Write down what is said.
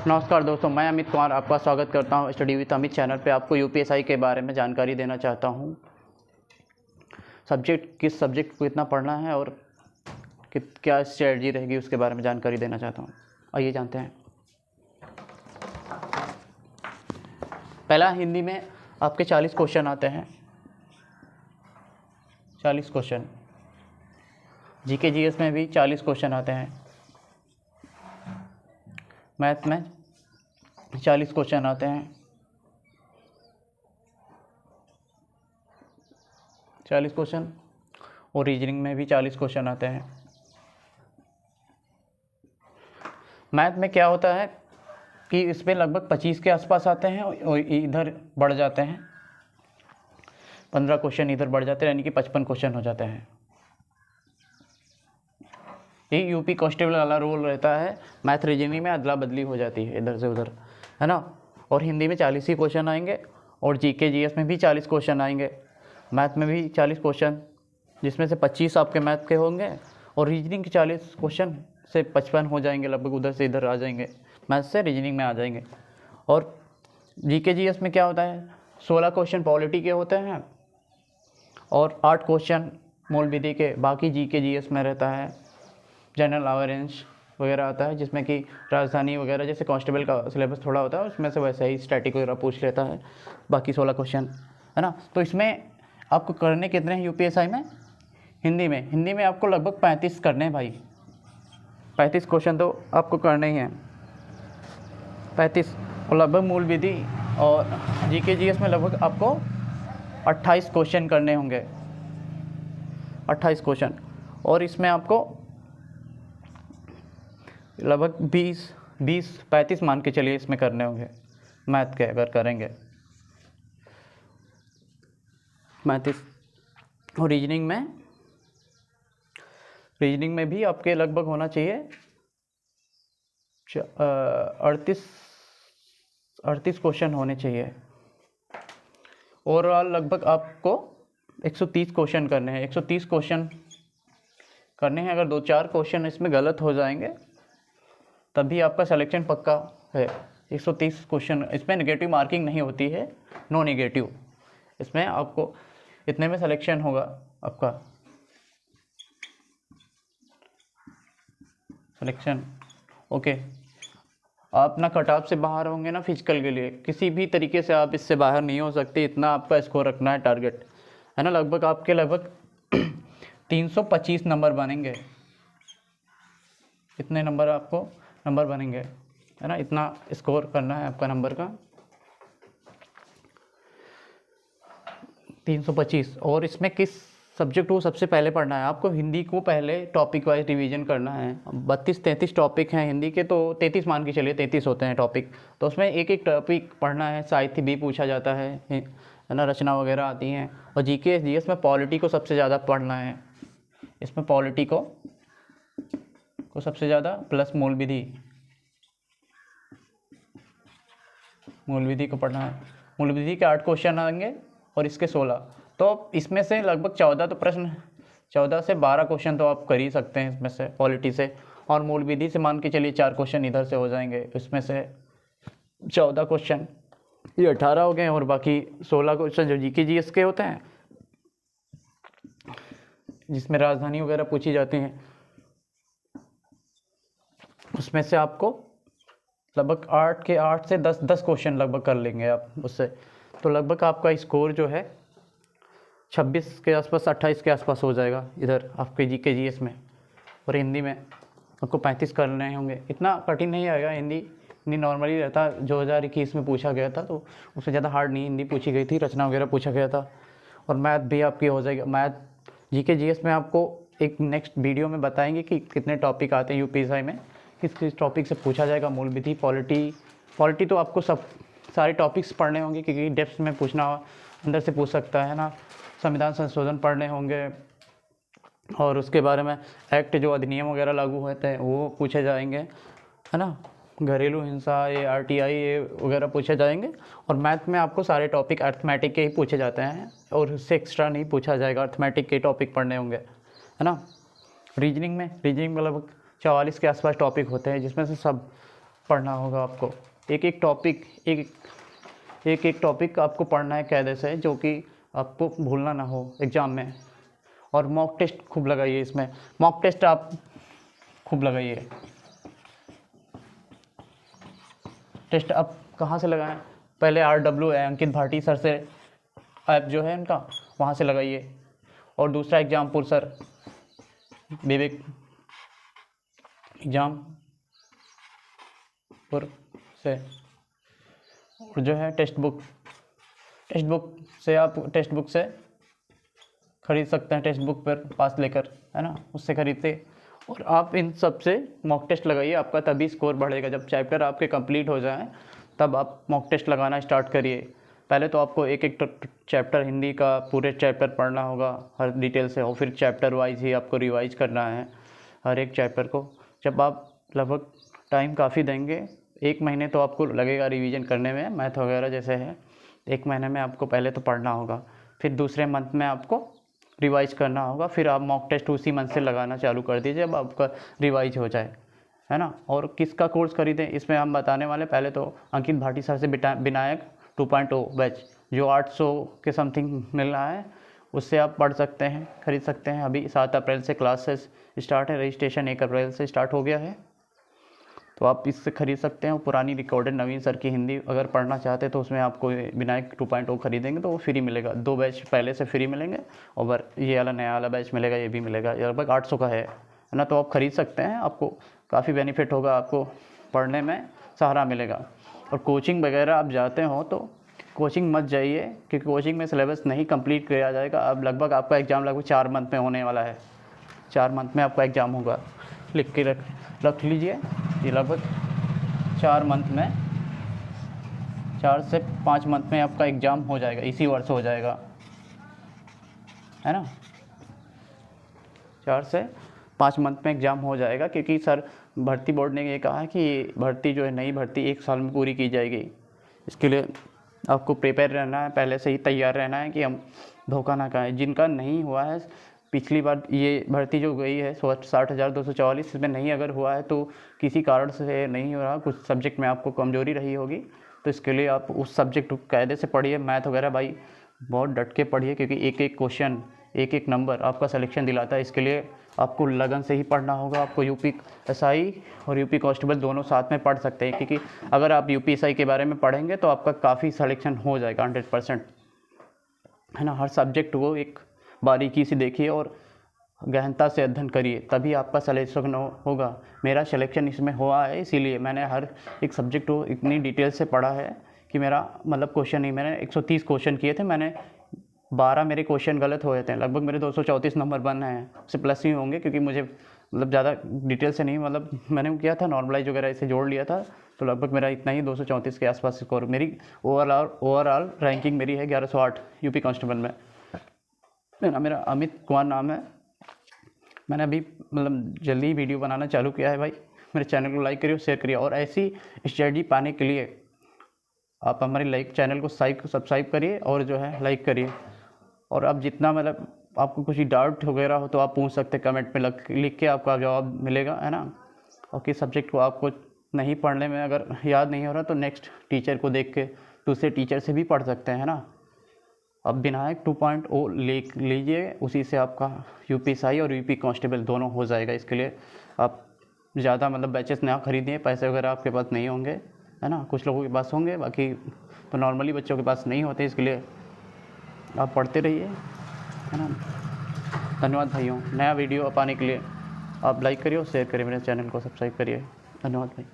नमस्कार दोस्तों, मैं अमित कुमार आपका स्वागत करता हूं स्टडी विद अमित चैनल पे। आपको यूपीएसआई के बारे में जानकारी देना चाहता हूं। किस सब्जेक्ट को कितना पढ़ना है और क्या स्ट्रेटजी रहेगी उसके बारे में जानकारी देना चाहता हूं। आइए जानते हैं। पहला, हिंदी में आपके 40 क्वेश्चन आते हैं। 40 क्वेश्चन। जीके जीएस में भी 40 क्वेश्चन आते हैं। मैथ में 40 क्वेश्चन आते हैं। 40 क्वेश्चन और रीजनिंग में भी 40 क्वेश्चन आते हैं। मैथ में क्या होता है कि इसमें लगभग 25 के आसपास आते हैं और इधर बढ़ जाते हैं। 15 क्वेश्चन इधर बढ़ जाते हैं, यानी कि 55 क्वेश्चन हो जाते हैं। ये यूपी कांस्टेबल वाला रोल रहता है। मैथ रीजनिंग में अदला बदली हो जाती है इधर से उधर, है ना। और हिंदी में 40 ही क्वेश्चन आएंगे और जीके जीएस में भी 40 क्वेश्चन आएंगे। मैथ में भी 40 क्वेश्चन, जिसमें से 25 आपके मैथ के होंगे और रीजनिंग के 40 क्वेश्चन से 55 हो जाएंगे, लगभग उधर से इधर आ जाएंगे, मैथ से रीजनिंग में आ जाएंगे। और जीके जीएस में क्या होता है, 16 क्वेश्चन पॉलिटी के होते हैं और 8 क्वेश्चन मूल विधि के। बाकी जीके जीएस में रहता है जनरल अवेयरेंस वगैरह आता है, जिसमें कि राजधानी वगैरह जैसे कांस्टेबल का सिलेबस थोड़ा होता है, उसमें से वैसे ही स्टैटिक वगैरह पूछ लेता है। बाकी 16 क्वेश्चन, है ना। तो इसमें आपको करने कितने हैं यूपीएसआई में? हिंदी में आपको लगभग 35 करने हैं भाई। 35 क्वेश्चन तो आपको करने ही हैं, 35। और लगभग मूल विधि और जीके जीएस में लगभग आपको 28 क्वेश्चन करने होंगे, 28 क्वेश्चन। और इसमें आपको लगभग 35 मान के चलिए इसमें करने होंगे मैथ के, अगर करेंगे 35। और रीजनिंग में भी आपके लगभग होना चाहिए 38 क्वेश्चन होने चाहिए। ओवरऑल लगभग आपको 130 क्वेश्चन करने हैं। 130 क्वेश्चन करने हैं। अगर 2-4 क्वेश्चन इसमें गलत हो जाएंगे तभी आपका सिलेक्शन पक्का है। 130 क्वेश्चन, इसमें नेगेटिव मार्किंग नहीं होती है, नो नेगेटिव। इसमें आपको इतने में सिलेक्शन होगा आपका सिलेक्शन। ओके, आप ना कट ऑफ से बाहर होंगे ना फिजिकल के लिए, किसी भी तरीके से आप इससे बाहर नहीं हो सकते। इतना आपका स्कोर रखना है, टारगेट है ना। लगभग आपके 325 नंबर बनेंगे। इतने नंबर बनेंगे, है ना। इतना स्कोर करना है आपका नंबर का 325। और इसमें किस सब्जेक्ट को सबसे पहले पढ़ना है आपको? हिंदी को पहले टॉपिक वाइज रिवीजन करना है। 32-33 टॉपिक हैं हिंदी के, तो 33 मान के चलिए, 33 होते हैं टॉपिक। तो उसमें एक एक टॉपिक पढ़ना है। साहित्य भी पूछा जाता है ना, रचना वगैरह आती हैं। और जीके जीएस में पॉलिटी को सबसे ज़्यादा पढ़ना है। इसमें पॉलिटी को सबसे ज़्यादा, प्लस मूल विधि को पढ़ना है। मूल विधि के 8 क्वेश्चन आएंगे और इसके 16। तो इसमें से लगभग 14 से 12 क्वेश्चन तो आप कर ही सकते हैं इसमें से, पॉलिटी से। और मूल विधि से मान के चलिए 4 क्वेश्चन इधर से हो जाएंगे। इसमें से 14 क्वेश्चन, ये 18 हो गए। और बाकी 16 क्वेश्चन जो जीके जीएस के होते हैं, जिसमें राजधानी वगैरह पूछी जाती हैं, उसमें से आपको लगभग 8 से 10 क्वेश्चन लगभग कर लेंगे आप उससे। तो लगभग आपका स्कोर जो है 26 के आसपास, 28 के आसपास हो जाएगा इधर आपके जीके जीएस में। और हिंदी में आपको 35 करने होंगे। इतना कठिन नहीं आएगा। हिंदी नॉर्मली रहता, 2021 में पूछा गया था, तो उससे ज़्यादा हार्ड नहीं हिंदी पूछी गई थी, रचना वगैरह पूछा गया था। और मैथ भी आपकी हो जाएगी। मैथ जीके जीएस में आपको एक नेक्स्ट वीडियो में बताएंगे कि कितने टॉपिक आते हैं यूपीएसआई में, किस टॉपिक से पूछा जाएगा। मूल विधि, पॉलिटी तो आपको सारे टॉपिक्स पढ़ने होंगे, क्योंकि डेप्थ में पूछना अंदर से पूछ सकता है ना। संविधान संशोधन पढ़ने होंगे और उसके बारे में एक्ट, जो अधिनियम वगैरह लागू होते हैं वो पूछे जाएंगे, है ना। घरेलू हिंसा, ये आरटीआई ये वगैरह पूछे जाएंगे। और मैथ में आपको सारे टॉपिक अर्थमेटिक के ही पूछे जाते हैं और उससे एक्स्ट्रा नहीं पूछा जाएगा। अर्थमेटिक के टॉपिक पढ़ने होंगे, है ना। रीजनिंग में लगभग 44 के आसपास टॉपिक होते हैं, जिसमें से सब पढ़ना होगा आपको। एक एक टॉपिक आपको पढ़ना है कायदे से, जो कि आपको भूलना ना हो एग्ज़ाम में। और मॉक टेस्ट खूब लगाइए, इसमें मॉक टेस्ट आप खूब लगाइए। टेस्ट आप कहाँ से लगाएं? पहले RW है, अंकित भाटी सर से ऐप जो है इनका, वहाँ से लगाइए। और दूसरा एग्जामपुर सर, विवेक एग्जामपुर से। और जो है टेक्स्ट बुक से आप टेक्स्ट बुक से खरीद सकते हैं, टेक्स्ट बुक पर पास लेकर, है ना, उससे खरीदते। और आप इन सब से मॉक टेस्ट लगाइए, आपका तभी स्कोर बढ़ेगा। जब चैप्टर आपके कंप्लीट हो जाएं तब आप मॉक टेस्ट लगाना स्टार्ट करिए। पहले तो आपको एक एक चैप्टर हिंदी का पूरे चैप्टर पढ़ना होगा हर डिटेल से, और फिर चैप्टर वाइज ही आपको रिवाइज करना है हर एक चैप्टर को। जब आप लगभग टाइम काफ़ी देंगे, 1 महीने तो आपको लगेगा रिवीजन करने में, मैथ वगैरह जैसे है 1 महीने में आपको पहले तो पढ़ना होगा, फिर दूसरे मंथ में आपको रिवाइज करना होगा, फिर आप मॉक टेस्ट उसी मंथ से लगाना चालू कर दीजिए जब आपका रिवाइज हो जाए, है ना। और किसका कोर्स खरीदें इसमें हम बताने वाले। पहले तो अंकित भाटी सर से विनायक 2.0 बैच, जो 800 के समथिंग मिल रहा है, उससे आप पढ़ सकते हैं, खरीद सकते हैं। अभी 7 अप्रैल से क्लासेस स्टार्ट है, रजिस्ट्रेशन 1 अप्रैल से स्टार्ट हो गया है, तो आप इससे खरीद सकते हैं। पुरानी रिकॉर्डेड नवीन सर की हिंदी अगर पढ़ना चाहते हैं तो उसमें आपको विनायक 2.0 खरीदेंगे तो वो फ्री मिलेगा। 2 बैच पहले से फ्री मिलेंगे, और ये वाला नया वाला बैच मिलेगा, ये भी मिलेगा, लगभग 800 का है ना। तो आप खरीद सकते हैं, आपको काफ़ी बेनिफिट होगा, आपको पढ़ने में सहारा मिलेगा। और कोचिंग वगैरह आप जाते हो तो कोचिंग मत जाइए, क्योंकि कोचिंग में सिलेबस नहीं कंप्लीट किया जाएगा। अब लगभग आपका एग्ज़ाम लगभग 4 मंथ में होने वाला है, 4 मंथ में आपका एग्ज़ाम होगा। लिख के रख लीजिए, ये लगभग 4 मंथ में, 4 से 5 मंथ में आपका एग्ज़ाम हो जाएगा, इसी वर्ष हो जाएगा, है ना। 4 से 5 मंथ में एग्ज़ाम हो जाएगा, क्योंकि सर भर्ती बोर्ड ने ये कहा है कि भर्ती जो है नई भर्ती 1 साल में पूरी की जाएगी। इसके लिए आपको प्रिपेयर रहना है, पहले से ही तैयार रहना है कि हम धोखा ना खाएं। जिनका नहीं हुआ है, पिछली बार ये भर्ती जो गई है 60,244, इसमें नहीं अगर हुआ है तो किसी कारण से नहीं हो रहा, कुछ सब्जेक्ट में आपको कमजोरी रही होगी, तो इसके लिए आप उस सब्जेक्ट को कायदे से पढ़िए। मैथ वगैरह भाई बहुत डट के पढ़िए, क्योंकि एक एक क्वेश्चन, एक एक नंबर आपका सिलेक्शन दिलाता है। इसके लिए आपको लगन से ही पढ़ना होगा। आपको UPSI और UP कांस्टेबल दोनों साथ में पढ़ सकते हैं, क्योंकि अगर आप UPSI के बारे में पढ़ेंगे तो आपका काफ़ी सिलेक्शन हो जाएगा 100%, है ना। हर सब्जेक्ट को एक बारीकी से देखिए और गहनता से अध्ययन करिए, तभी आपका सिलेक्शन होगा। मेरा सिलेक्शन इसमें हुआ है, इसीलिए मैंने हर एक सब्जेक्ट को इतनी डिटेल से पढ़ा है कि मेरा मतलब क्वेश्चन ही, मैंने 130 क्वेश्चन किए थे, मैंने 12 मेरे क्वेश्चन गलत हुए थे, लगभग मेरे 234 नंबर बन हैं, उससे प्लस ही होंगे, क्योंकि मुझे मतलब ज़्यादा डिटेल से नहीं, मतलब मैंने किया था नॉर्मलाइज वगैरह इसे जोड़ लिया था, तो लगभग मेरा इतना ही 234 के आसपास स्कोर। मेरी ओवरऑल रैंकिंग मेरी है 1108 UP कांस्टेबल में। मेरा अमित कुमार नाम है। मैंने अभी मतलब जल्दी वीडियो बनाना चालू किया है भाई। मेरे चैनल को लाइक करिए, शेयर करिए, और ऐसी स्टडी पाने के लिए आप हमारे चैनल को सब्सक्राइब करिए और जो है लाइक करिए। और आप जितना मतलब आपको कुछ डाउट वगैरह हो तो आप पूछ सकते हैं, कमेंट में लिख के आपका जवाब मिलेगा, है ना। और किस सब्जेक्ट को आपको नहीं पढ़ने में अगर याद नहीं हो रहा तो नेक्स्ट टीचर को देख के दूसरे टीचर से भी पढ़ सकते हैं, है ना। अब विनायक 2.0 लीजिए, उसी से आपका UPSI और UP कांस्टेबल दोनों हो जाएगा। इसके लिए आप ज़्यादा मतलब बैचेस ना खरीदिए, पैसे वगैरह आपके पास नहीं होंगे, है ना। कुछ लोगों के पास होंगे, बाकी तो नॉर्मली बच्चों के पास नहीं होते। इसके लिए आप पढ़ते रहिए, है ना। धन्यवाद भाइयों। नया वीडियो पाने के लिए आप लाइक करिए और शेयर करिए, मेरे चैनल को सब्सक्राइब करिए। धन्यवाद भाई।